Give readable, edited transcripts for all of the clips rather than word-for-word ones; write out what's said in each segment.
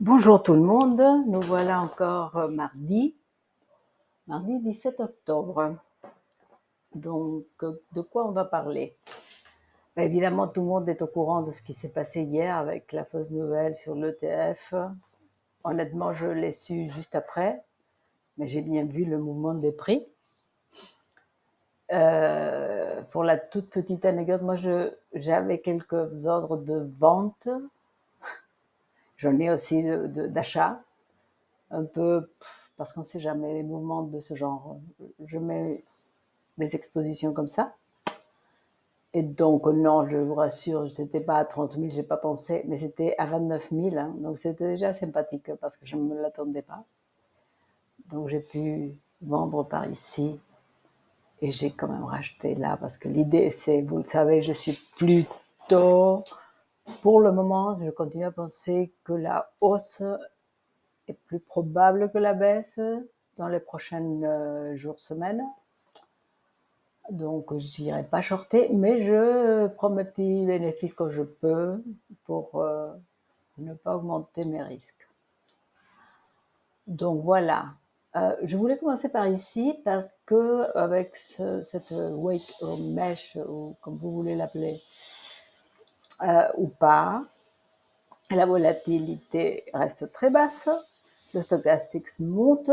Bonjour tout le monde, nous voilà encore mardi 17 octobre. Donc, de quoi on va parler? Évidemment, tout le monde est au courant de ce qui s'est passé hier avec la fausse nouvelle sur l'ETF. Honnêtement, je l'ai su juste après, mais j'ai bien vu le mouvement des prix. Pour la toute petite anecdote, moi j'avais quelques ordres de vente. J'en ai aussi d'achat. Un peu parce qu'on ne sait jamais les mouvements de ce genre. Je mets mes expositions comme ça. Et donc, non, je vous rassure, c'était pas à 30 000, j'ai pas pensé, mais c'était à 29 000. Hein, donc, c'était déjà sympathique parce que je ne me l'attendais pas. Donc, j'ai pu vendre par ici et j'ai quand même racheté là parce que l'idée, c'est, vous le savez, je suis plutôt, pour le moment, je continue à penser que la hausse est plus probable que la baisse dans les prochaines jours, semaines. Donc, je n'irai pas shorter, mais je prends mes petits bénéfices quand je peux pour ne pas augmenter mes risques. Donc, voilà. Je voulais commencer par ici parce que avec cette wake or mesh, ou comme vous voulez l'appeler, ou pas, la volatilité reste très basse, le stochastique monte,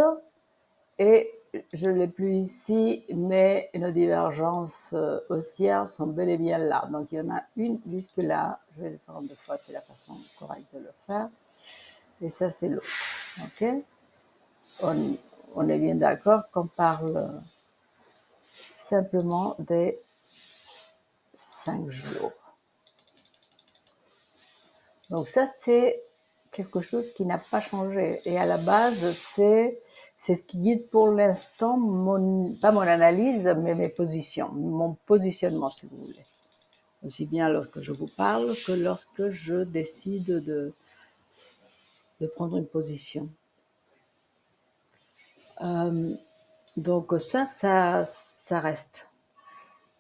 et je ne l'ai plus ici, mais nos divergences haussières sont bel et bien là. Donc, il y en a une jusque là. Je vais le faire en deux fois, c'est la façon correcte de le faire. Et ça, c'est l'autre. OK? On est bien d'accord qu'on parle simplement des 5 jours. Donc, ça, c'est quelque chose qui n'a pas changé. Et à la base, c'est ce qui guide pour l'instant, pas mon analyse, mais mes positions, mon positionnement, si vous voulez. Aussi bien lorsque je vous parle que lorsque je décide de prendre une position. Donc ça reste.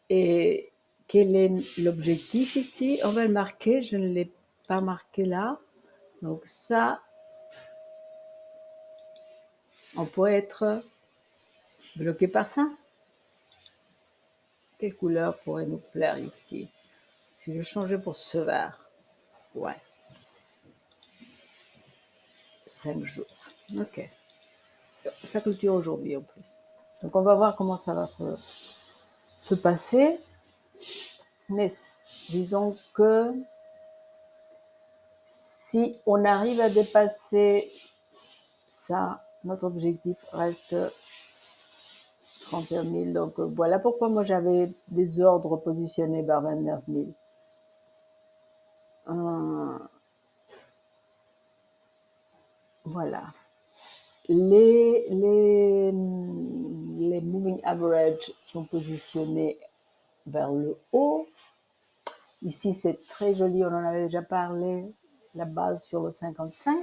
Et quel est l'objectif ici? On va le marquer, je ne l'ai pas marqué là. Donc ça, on pourrait être bloqué par ça. Quelle couleur pourrait nous plaire ici? Si je changeais pour ce vert, ouais. 5 jours, ok. Ça clôture aujourd'hui en plus. Donc on va voir comment ça va se passer. Mais disons que si on arrive à dépasser ça, notre objectif reste 31 000. Donc voilà pourquoi moi j'avais des ordres positionnés vers 29 000. Voilà. Les moving average sont positionnés vers le haut. Ici, c'est très joli, on en avait déjà parlé, la base sur le 55.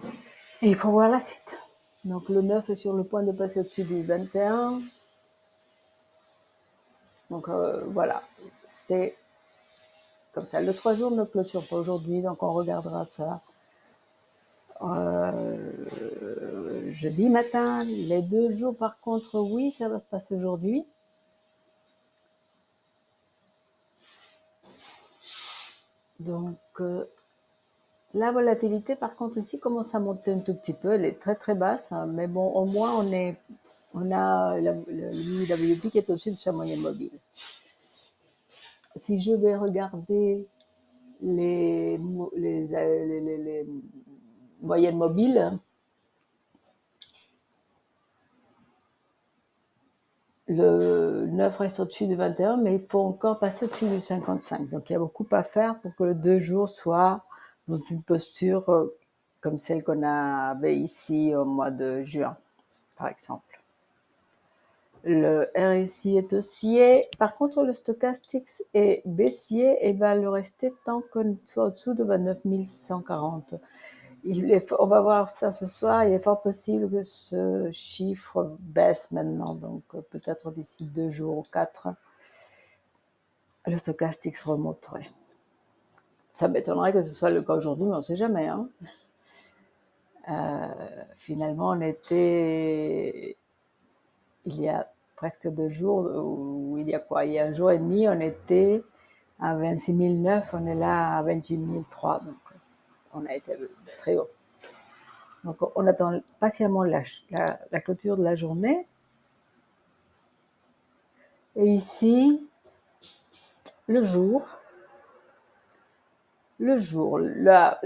Et il faut voir la suite. Donc le 9 est sur le point de passer au-dessus du 21. Donc voilà, c'est comme ça. Le 3 jours ne clôture pas aujourd'hui, donc on regardera ça jeudi matin. Les 2 jours, par contre, oui, ça va se passer aujourd'hui. Donc la volatilité, par contre, ici commence à monter un tout petit peu. Elle est très très basse, hein, mais bon, au moins on a le WP qui est au-dessus de sa moyenne mobile. Si je vais regarder les moyennes mobiles, le 9 reste au-dessus du 21, mais il faut encore passer au-dessus du 55. Donc il y a beaucoup à faire pour que le 2 jours soit dans une posture comme celle qu'on avait ici au mois de juin, par exemple. Le RSI est haussier. Par contre, le stochastique est baissier et va le rester tant qu'on soit au-dessous de 29 140. On va voir ça ce soir. Il est fort possible que ce chiffre baisse maintenant. Donc, peut-être d'ici 2 jours ou 4, le stochastique se remonterait. Ça m'étonnerait que ce soit le cas aujourd'hui, mais on ne sait jamais. Hein. Finalement, on était, il y a presque 2 jours, ou il y a quoi? Il y a un jour et demi, on était à 26 900, on est là à 28 300, donc on a été très haut. Donc on attend patiemment la clôture de la journée. Et ici, le jour, la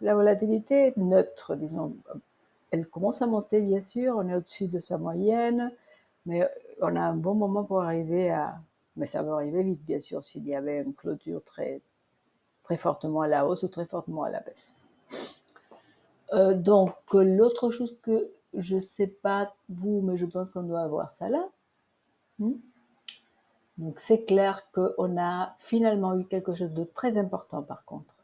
volatilité est neutre, disons. Elle commence à monter, bien sûr, on est au-dessus de sa moyenne, mais on a un bon moment pour arriver à... Mais ça va arriver vite, bien sûr, s'il y avait une clôture très, très fortement à la hausse ou très fortement à la baisse. Donc, l'autre chose que je ne sais pas vous, mais je pense qu'on doit avoir ça là. Donc, c'est clair qu'on a finalement eu quelque chose de très important, par contre.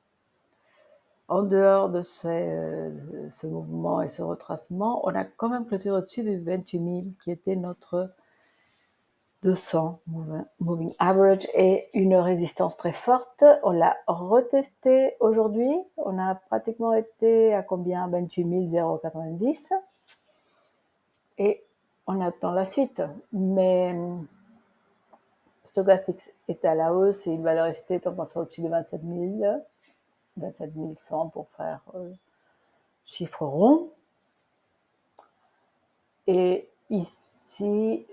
En dehors de ce mouvement et ce retracement, on a quand même clôturé au-dessus du 28 000, qui était notre 200 moving average, et une résistance très forte. On l'a retesté aujourd'hui. On a pratiquement été à combien? 28 090. Et on attend la suite. Mais Stochastic est à la hausse et il va le rester tant qu'on sera au-dessus de 27 000. 27 100 pour faire chiffre rond. Et ici,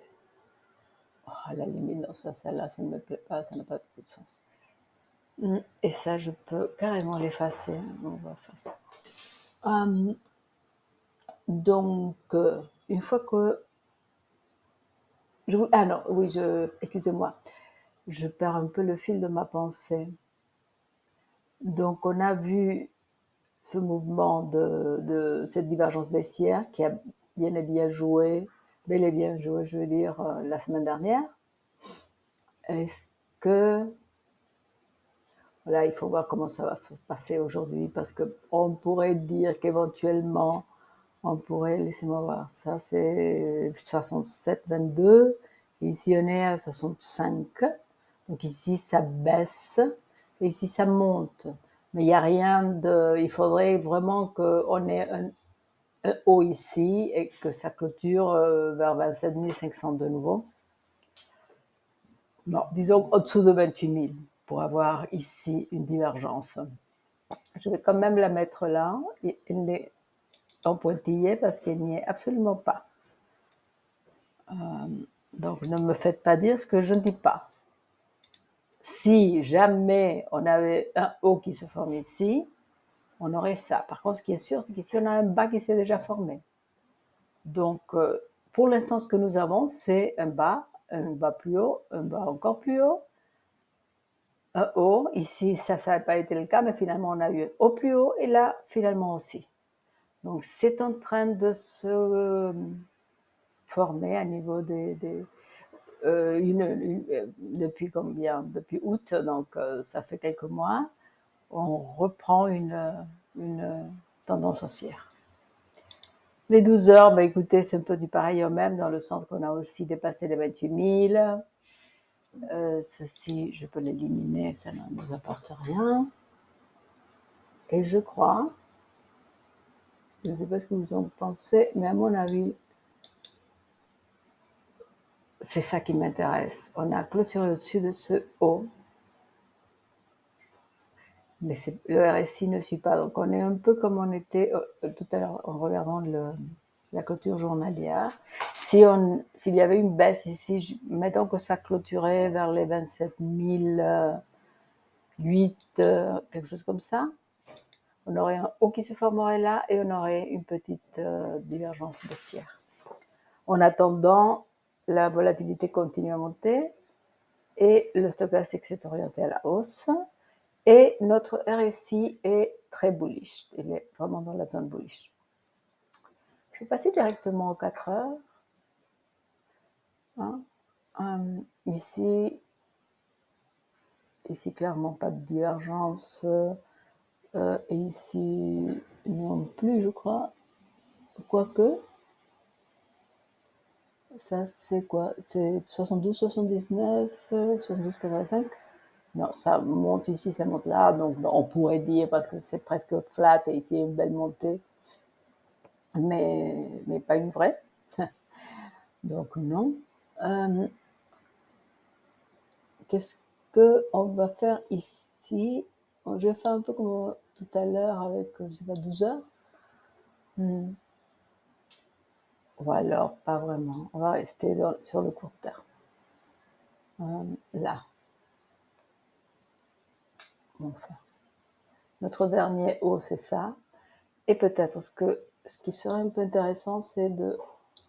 la limite, non, celle-là, ça ne me plaît pas, ça n'a pas beaucoup de sens. Et ça, je peux carrément l'effacer. On va faire ça. Donc, une fois que... Ah non, oui, excusez-moi, je perds un peu le fil de ma pensée. Donc, on a vu ce mouvement de cette divergence baissière qui a bel et bien joué, je veux dire, la semaine dernière. Est-ce que... Voilà, il faut voir comment ça va se passer aujourd'hui, parce qu'on pourrait dire qu'éventuellement, on pourrait, laissez-moi voir, ça c'est 67,22, et ici on est à 65, donc ici ça baisse, et ici ça monte. Mais il n'y a rien de... Il faudrait vraiment qu'on ait un haut ici, et que ça clôture vers 27 500 de nouveau. Non, disons au-dessous de 28 000, pour avoir ici une divergence. Je vais quand même la mettre là, et elle est en pointillé parce qu'elle n'y est absolument pas. Donc ne me faites pas dire ce que je ne dis pas. Si jamais on avait un haut qui se formait ici, on aurait ça. Par contre, ce qui est sûr, c'est qu'ici on a un bas qui s'est déjà formé. Donc pour l'instant, ce que nous avons, c'est un bas plus haut, un bas encore plus haut, un haut. Ici, ça n'avait pas été le cas, mais finalement, on a eu un haut plus haut, et là, finalement aussi. Donc, c'est en train de se former à niveau depuis combien? Depuis août, donc ça fait quelques mois, on reprend une tendance haussière. Les 12 heures, bah, écoutez, c'est un peu du pareil au même, dans le sens qu'on a aussi dépassé les 28 000. Ceci, je peux l'éliminer, ça ne nous apporte rien. Et je crois, je ne sais pas ce que vous en pensez, mais à mon avis, c'est ça qui m'intéresse. On a clôturé au-dessus de ce haut, mais le RSI ne suit pas. Donc on est un peu comme on était tout à l'heure en regardant la clôture journalière. S'il y avait une baisse ici, mettons que ça clôturait vers les 27 008, quelque chose comme ça, on aurait un haut qui se formerait là et on aurait une petite divergence baissière. En attendant, la volatilité continue à monter et le stochastique s'est orienté à la hausse. Et notre RSI est très bullish. Il est vraiment dans la zone bullish. Je vais passer directement aux 4 heures. Ici, clairement, pas de divergence. Et ici, non plus, je crois. Quoique, ça c'est quoi? C'est 72, 79, 72, 85. Non, ça monte ici, ça monte là, donc on pourrait dire parce que c'est presque flat et ici une belle montée, mais pas une vraie. Donc non. Qu'est-ce qu'on va faire ici? Je vais faire un peu comme tout à l'heure avec, je sais pas, 12 heures. Ou alors pas vraiment. On va rester sur le court terme. Là, enfin. Notre dernier haut, c'est ça. Et peut-être ce qui serait un peu intéressant, c'est de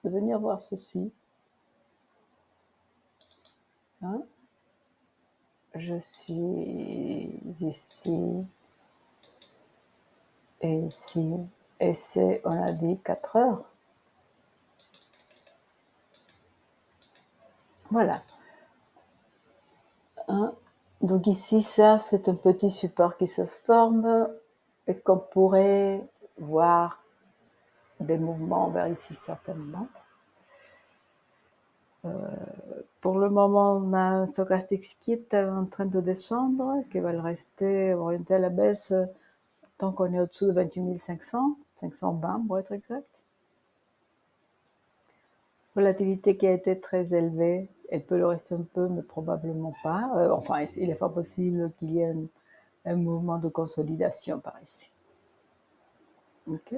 venir voir ceci. Hein? Je suis ici et ici. Et c'est, on a dit, 4 heures. Voilà. Hein? Donc ici, ça, c'est un petit support qui se forme. Est-ce qu'on pourrait voir des mouvements vers ici? Certainement. Pour le moment, on a un stochastique qui est en train de descendre, qui va le rester orienté à la baisse tant qu'on est au-dessous de 28 500, 520 pour être exact. Volatilité qui a été très élevée, elle peut le rester un peu, mais probablement pas. Enfin, il est fort possible qu'il y ait un mouvement de consolidation par ici. Ok.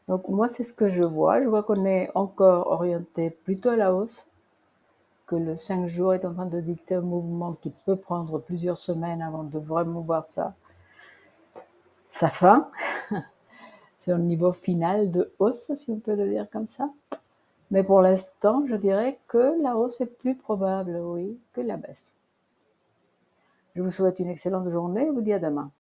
Donc moi, c'est ce que je vois. Je vois qu'on est encore orienté plutôt à la hausse, que le 5 jours est en train de dicter un mouvement qui peut prendre plusieurs semaines avant de vraiment voir sa fin. C'est un niveau final de hausse, si on peut le dire comme ça. Mais pour l'instant, je dirais que la hausse est plus probable, oui, que la baisse. Je vous souhaite une excellente journée et vous dis à demain.